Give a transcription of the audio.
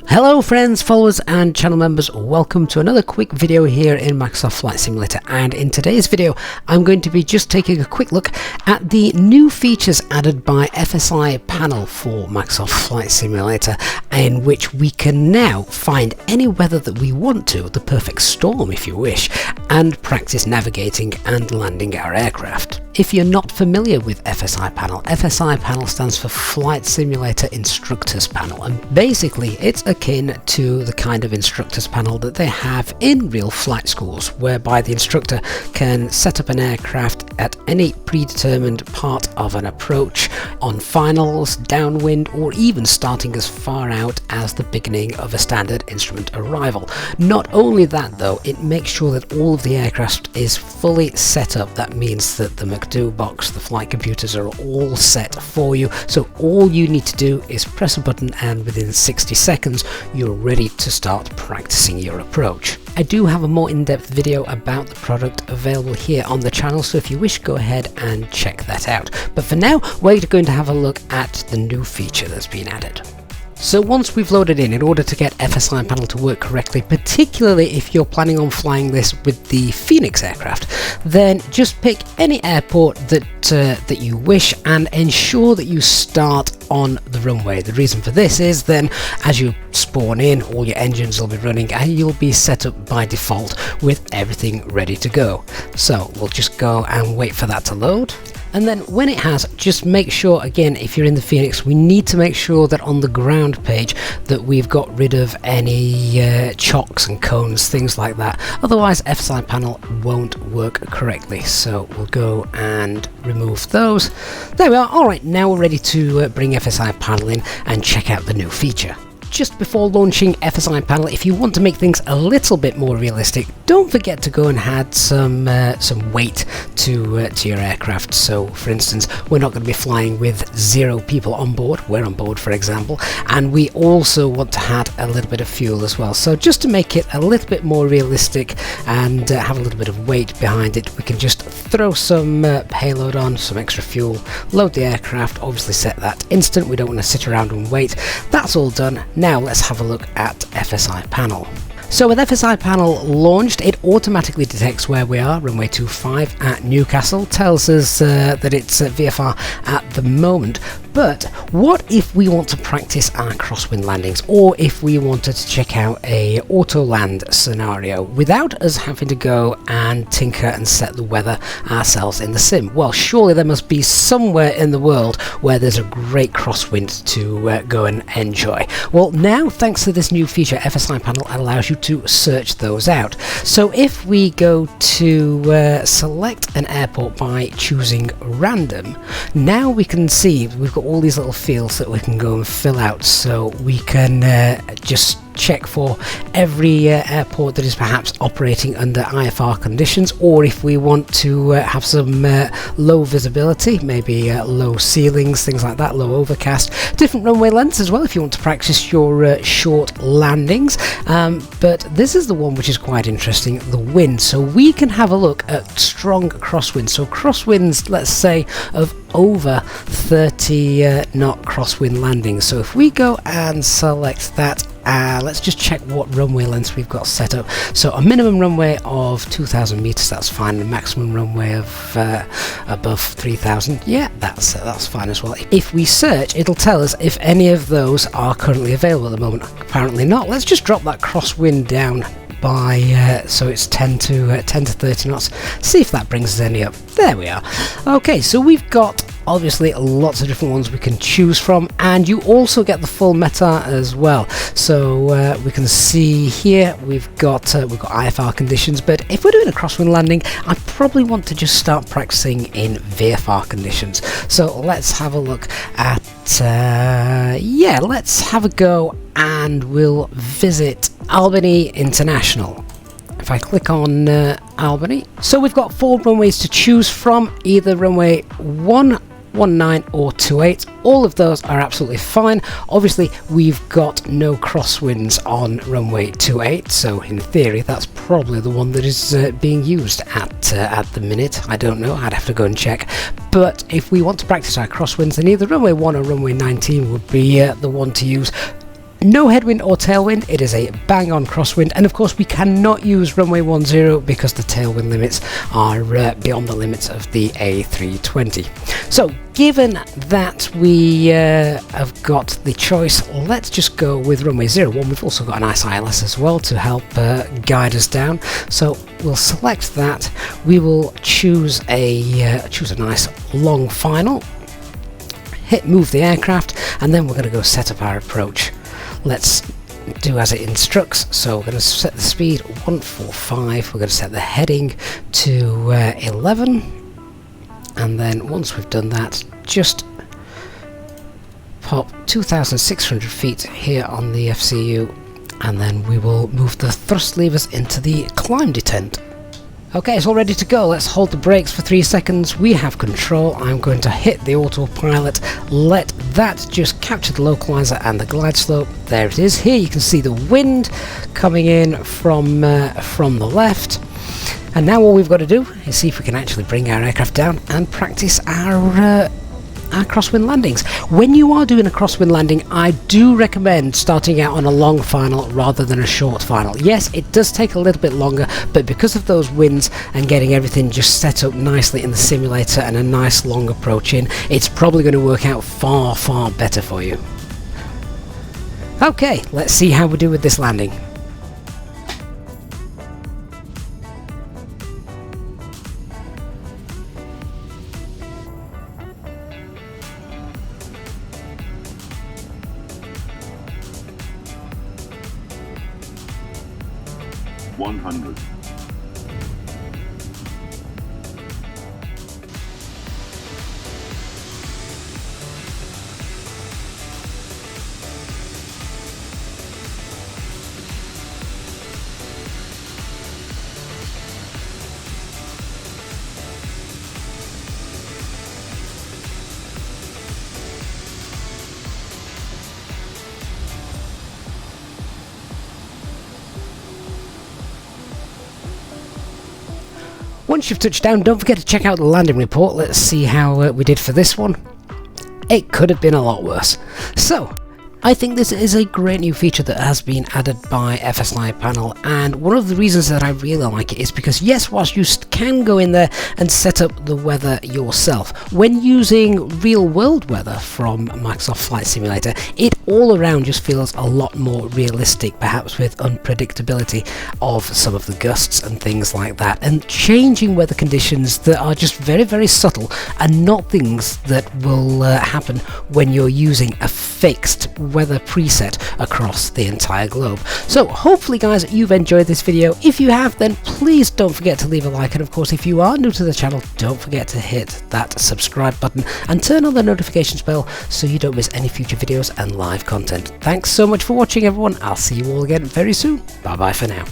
Hello friends, followers and channel members, welcome to another quick video here in Microsoft Flight Simulator, and in today's video I'm going to be just taking a quick look at the new features added by FSI Panel for Microsoft Flight Simulator, in which we can now find any weather that we want to, the perfect storm if you wish, and practice navigating and landing our aircraft. If you're not familiar with FSI Panel stands for Flight Simulator Instructors Panel, and basically it's akin to the kind of instructors panel that they have in real flight schools, whereby the instructor can set up an aircraft at any predetermined part of an approach, on finals, downwind, or even starting as far out as the beginning of a standard instrument arrival. Not only that though, it makes sure that all of the aircraft is fully set up. That means that the McDo box, the flight computers are all set for you, so all you need to do is press a button and within 60 seconds you're ready to start practicing your approach. I do have a more in-depth video about the product available here on the channel, so if you wish, go ahead and check that out. But for now, we're going to have a look at the new feature that's been added. So once we've loaded in order to get FSI Panel to work correctly, particularly if you're planning on flying this with the Phoenix aircraft, then just pick any airport that you wish and ensure that you start on the runway. The reason for this is then as you spawn in, all your engines will be running and you'll be set up by default with everything ready to go. So we'll just go and wait for that to load. And then when it has, just make sure, again, if you're in the Phoenix, we need to make sure that on the ground page that we've got rid of any chocks and cones, things like that. Otherwise FSI Panel won't work correctly. So we'll go and remove those. There we are. Alright, now we're ready to bring FSI Panel in and check out the new feature. Just before launching FSI Panel, if you want to make things a little bit more realistic, don't forget to go and add some weight to your aircraft. So for instance, we're not going to be flying with 0 people on board. We're on board, for example, and we also want to add a little bit of fuel as well. So just to make it a little bit more realistic and have a little bit of weight behind it, we can just throw some payload on, some extra fuel, load the aircraft, obviously set that instant. We don't want to sit around and wait. That's all done. Now let's have a look at FSI Panel. So with FSI Panel launched, it automatically detects where we are, runway 25 at Newcastle, tells us that it's VFR at the moment. But what if we want to practice our crosswind landings, or if we wanted to check out a auto land scenario without us having to go and tinker and set the weather ourselves in the sim? Well, surely there must be somewhere in the world where there's a great crosswind to go and enjoy. Well, now thanks to this new feature, FSI Panel allows you to search those out. So if we go to select an airport by choosing random, now we can see we've got all these little fields that we can go and fill out, so we can just check for every airport that is perhaps operating under IFR conditions, or if we want to have some low visibility, maybe low ceilings, things like that, low overcast, different runway lengths as well if you want to practice your short landings. But this is the one which is quite interesting, the wind. So we can have a look at strong crosswinds. So crosswinds, let's say, of over 30 knot crosswind landings. So if we go and select that, let's just check what runway lengths we've got set up. So a minimum runway of 2,000 meters, that's fine. A maximum runway of above 3,000, yeah, that's fine as well. If we search, it'll tell us if any of those are currently available at the moment. Apparently not. Let's just drop that crosswind down by so it's 10 to 30 knots. See if that brings us any up. There we are. Okay, so we've got obviously lots of different ones we can choose from, and you also get the full meta as well. So we can see here we've got IFR conditions, but if we're doing a crosswind landing, I probably want to just start practicing in VFR conditions. So let's have a look at yeah, let's have a go, and we'll visit Albany International. If I click on Albany, so we've got 4 runways to choose from, either runway 1, 19 or 28. All of those are absolutely fine. Obviously we've got no crosswinds on runway 28, so in theory that's probably the one that is being used at the minute. I don't know, I'd have to go and check. But if we want to practice our crosswinds, then either runway 1 or runway 19 would be the one to use. no headwind or tailwind, it is a bang on crosswind, and of course we cannot use runway 10 because the tailwind limits are beyond the limits of the A320. So given that we have got the choice, let's just go with runway 01. We've also got a nice ILS as well to help guide us down, so we'll select that. We will choose a nice long final, hit move the aircraft, and then we're going to go set up our approach. Let's do as it instructs. So we're going to set the speed 145, we're going to set the heading to 11, and then once we've done that, just pop 2,600 feet here on the FCU, and then we will move the thrust levers into the climb detent. Okay, it's all ready to go. Let's hold the brakes for 3 seconds. We have control. I'm going to hit the autopilot, let that just capture the localizer and the glide slope. There it is. Here you can see the wind coming in from the left. And now all we've got to do is see if we can actually bring our aircraft down and practice our crosswind landings. When you are doing a crosswind landing, I do recommend starting out on a long final rather than a short final. Yes, it does take a little bit longer, but because of those winds and getting everything just set up nicely in the simulator and a nice long approach in, it's probably going to work out far, far better for you. Okay, let's see how we do with this landing. Once you've touched down, don't forget to check out the landing report. Let's see how we did for this one. It could have been a lot worse. So, I think this is a great new feature that has been added by FSI Panel, and one of the reasons that I really like it is because, yes, whilst you can go in there and set up the weather yourself, when using real-world weather from Microsoft Flight Simulator, it all around just feels a lot more realistic, perhaps with unpredictability of some of the gusts and things like that, and changing weather conditions that are just very, very subtle and not things that will happen when you're using a fixed weather preset across the entire globe. So hopefully guys you've enjoyed this video. If you have, then please don't forget to leave a like, and of course if you are new to the channel, don't forget to hit that subscribe button and turn on the notifications bell so you don't miss any future videos and live content. Thanks so much for watching everyone. I'll see you all again very soon. Bye bye for now.